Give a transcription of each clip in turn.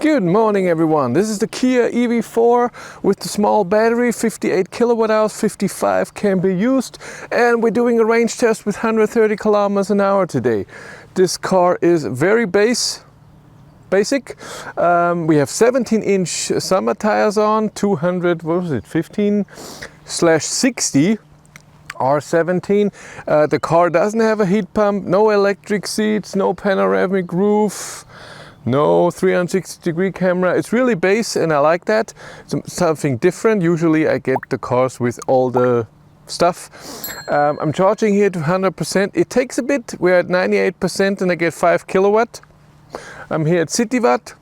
Good morning everyone, this is the Kia EV4 with the small battery, 58 kilowatt hours, 55 can be used, and we're doing a range test with 130 kilometers an hour today. This car is very basic. We have 17-inch summer tires on, 15/60 R17. The car doesn't have a heat pump, no electric seats, no panoramic roof, no 360-degree camera. It's really base and I like that. It's something different. Usually I get the cars with all the stuff. I'm charging here to 100%. It takes a bit. We're at 98% and I get 5 kilowatt. I'm here at CityWatt.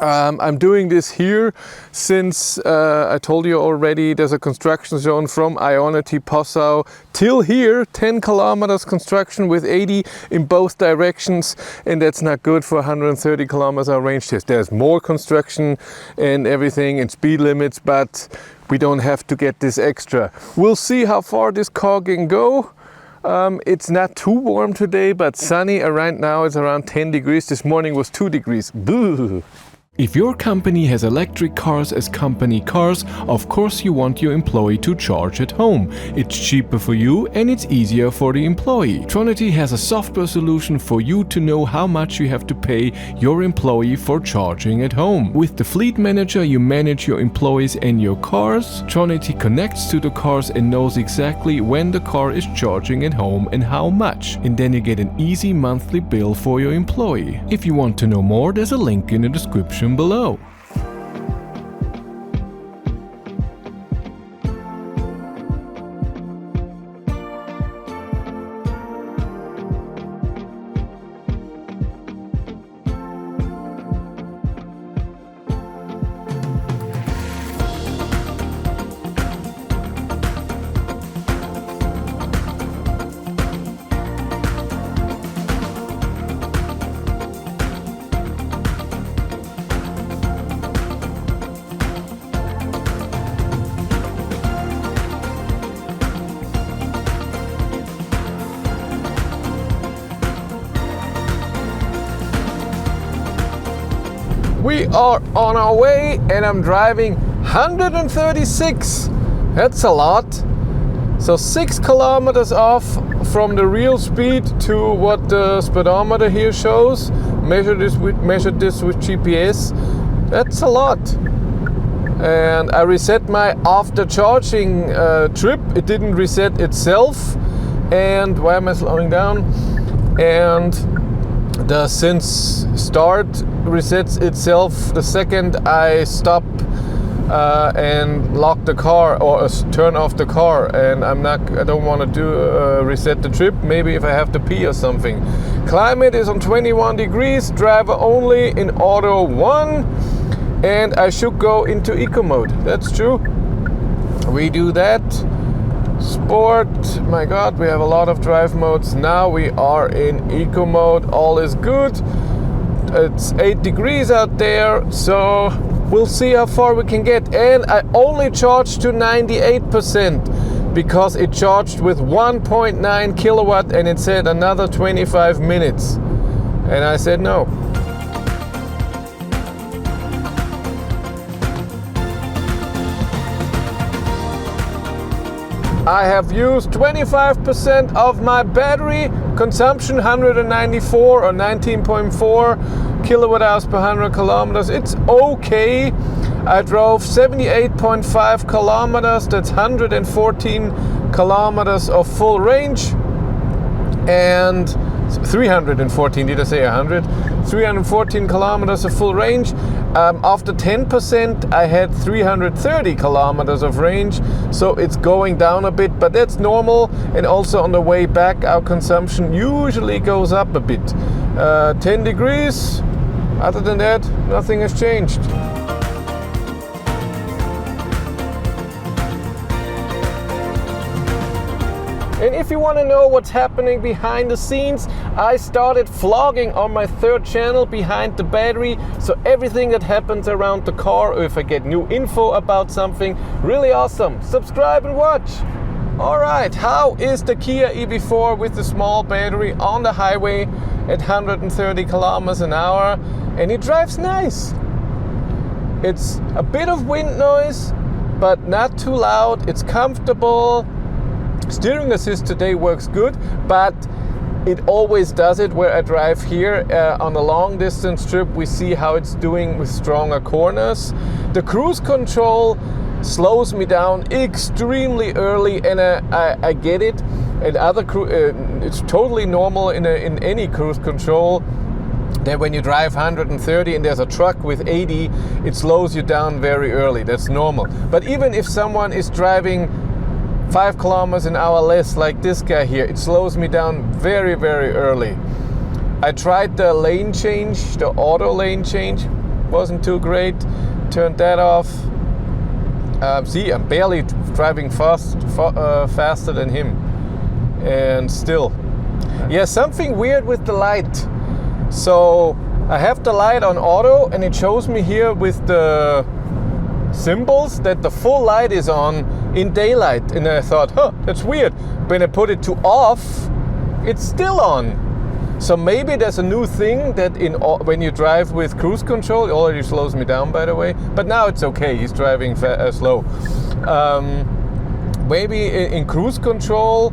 I'm doing this here since I told you already there's a construction zone from Ionity, Passau till here, 10 kilometers construction with 80 in both directions, and that's not good for 130 kilometers hour range test. There's more construction and everything and speed limits, but we don't have to get this extra. We'll see how far this car can go. It's not too warm today, but sunny. Right now it's around 10 degrees. This morning was 2 degrees. Boo! If your company has electric cars as company cars, of course you want your employee to charge at home. It's cheaper for you and it's easier for the employee. Tronity has a software solution for you to know how much you have to pay your employee for charging at home. With the Fleet Manager you manage your employees and your cars. Tronity connects to the cars and knows exactly when the car is charging at home and how much. And then you get an easy monthly bill for your employee. If you want to know more, there's a link in the description below. We are on our way and I'm driving 136. That's a lot. So 6 kilometers off from the real speed to what the speedometer here shows. Measured this with GPS. That's a lot. And I reset my after charging trip. It didn't reset itself. And why am I slowing down? And the since start resets itself the second I stop and lock the car or turn off the car, and I don't want to do reset the trip. Maybe if I have to pee or something. Climate is on 21 degrees, driver only in auto 1, and I should go into eco mode. That's true. We do that. Sport, my god, we have a lot of drive modes. Now we are in eco mode, all is good. It's 8 degrees out there, so we'll see how far we can get. And I only charged to 98% because it charged with 1.9 kilowatt and it said another 25 minutes. And I said no. I have used 25% of my battery consumption, 194 or 19.4 kilowatt hours per 100 kilometers. It's okay. I drove 78.5 kilometers. That's 114 kilometers of full range. And 314, did I say 100? 314 kilometers of full range. After 10% I had 330 kilometers of range, so it's going down a bit, but that's normal. And also on the way back our consumption usually goes up a bit. 10 degrees, other than that nothing has changed. And if you want to know what's happening behind the scenes, I started vlogging on my 3rd channel, Behind the Battery. So everything that happens around the car, or if I get new info about something, really awesome. Subscribe and watch. Alright, how is the Kia EV4 with the small battery on the highway at 130 kilometers an hour? And it drives nice. It's a bit of wind noise, but not too loud. It's comfortable. Steering assist today works good, but it always does it where I drive here. On a long distance trip, we see how it's doing with stronger corners. The cruise control slows me down extremely early, and I get it. And it's totally normal in any cruise control that when you drive 130 and there's a truck with 80, it slows you down very early. That's normal. But even if someone is driving 5 kilometers an hour less, like this guy here, it slows me down very, very early. I tried the lane change, the auto lane change, wasn't too great. Turned that off. See, I'm barely driving faster than him. And still. Yeah, something weird with the light. So I have the light on auto, and it shows me here with the symbols that the full light is on in daylight, and I thought, that's weird. When I put it to off, it's still on. So maybe there's a new thing that when you drive with cruise control, it already slows me down, by the way, but now it's okay. He's driving slow. Maybe in cruise control,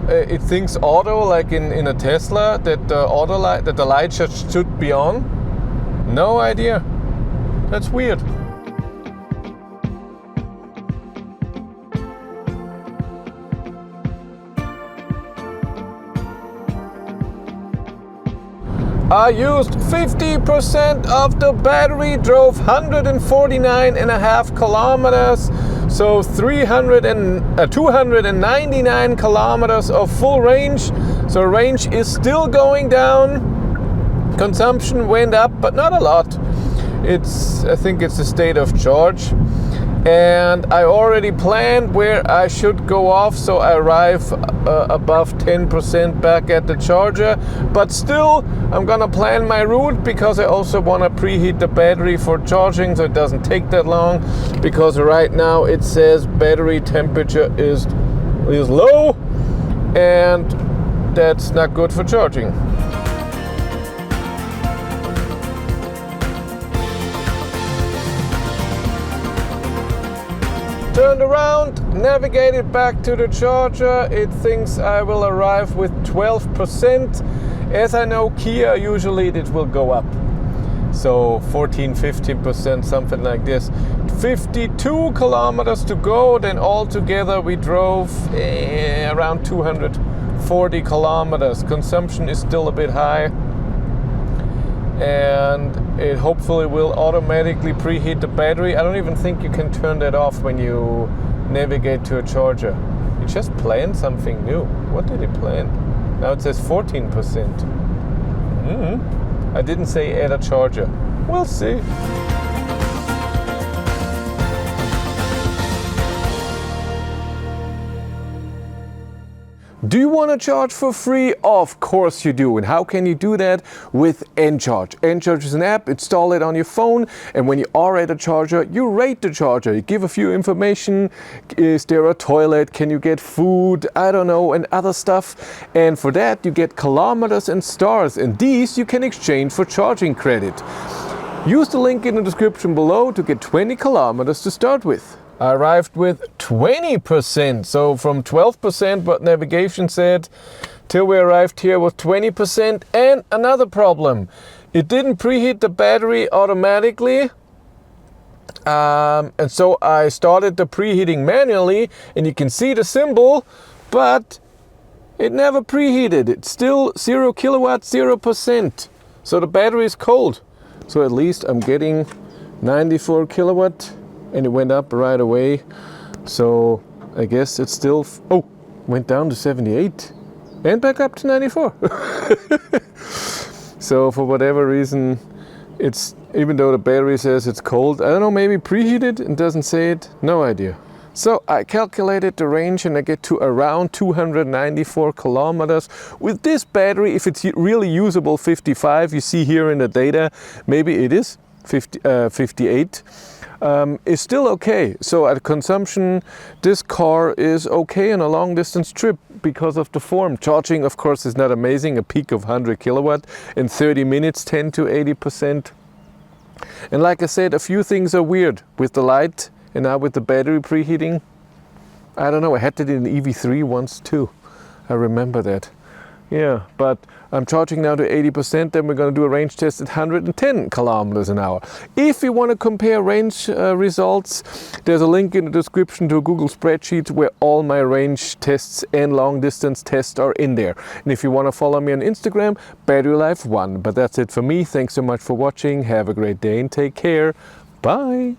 it thinks auto, like in a Tesla, that the light should be on. No idea. That's weird. I used 50% of the battery, drove 149.5 kilometers, so 299 kilometers of full range. So range is still going down. Consumption went up, but not a lot. I think it's a state of charge. And I already planned where I should go off, so I arrive above 10% back at the charger. But still, I'm gonna plan my route, because I also wanna preheat the battery for charging, so it doesn't take that long. Because right now it says battery temperature is low, and that's not good for charging. Turned around, navigated back to the charger. It thinks I will arrive with 12%. As I know, Kia, usually it will go up. So 14-15%, something like this. 52 kilometers to go. Then altogether we drove around 240 kilometers. Consumption is still a bit high. And it hopefully will automatically preheat the battery. I don't even think you can turn that off when you navigate to a charger. He just planned something new. What did he plan? Now it says 14%. I didn't say add a charger. We'll see. Do you want to charge for free? Of course you do. And how can you do that? With Encharge. Encharge is an app, install it on your phone, and when you are at a charger, you rate the charger. You give a few information. Is there a toilet? Can you get food? I don't know, and other stuff. And for that, you get kilometers and stars, and these you can exchange for charging credit. Use the link in the description below to get 20 kilometers to start with. I arrived with 20%, so from 12% what navigation said till we arrived here with 20%. And another problem, it didn't preheat the battery automatically, and so I started the preheating manually, and you can see the symbol, but it never preheated. It's still 0 kilowatts, 0%, so the battery is cold. So at least I'm getting 94 kilowatt. And it went up right away, so I guess it's still, went down to 78 and back up to 94. So for whatever reason, it's, even though the battery says it's cold, I don't know, maybe preheated and doesn't say it, no idea. So I calculated the range and I get to around 294 kilometers. With this battery, if it's really usable, 55, you see here in the data, maybe it is 58. Is still okay. So at consumption, this car is okay on a long distance trip because of the form. Charging, of course, is not amazing. A peak of 100 kilowatt in 30 minutes, 10 to 80%. And like I said, a few things are weird with the light and now with the battery preheating. I don't know, I had it in the EV3 once too. I remember that. Yeah, but I'm charging now to 80%, then we're going to do a range test at 110 kilometers an hour. If you want to compare range results, there's a link in the description to a Google spreadsheet where all my range tests and long distance tests are in there. And if you want to follow me on Instagram, BatteryLife1. But that's it for me. Thanks so much for watching. Have a great day and take care. Bye.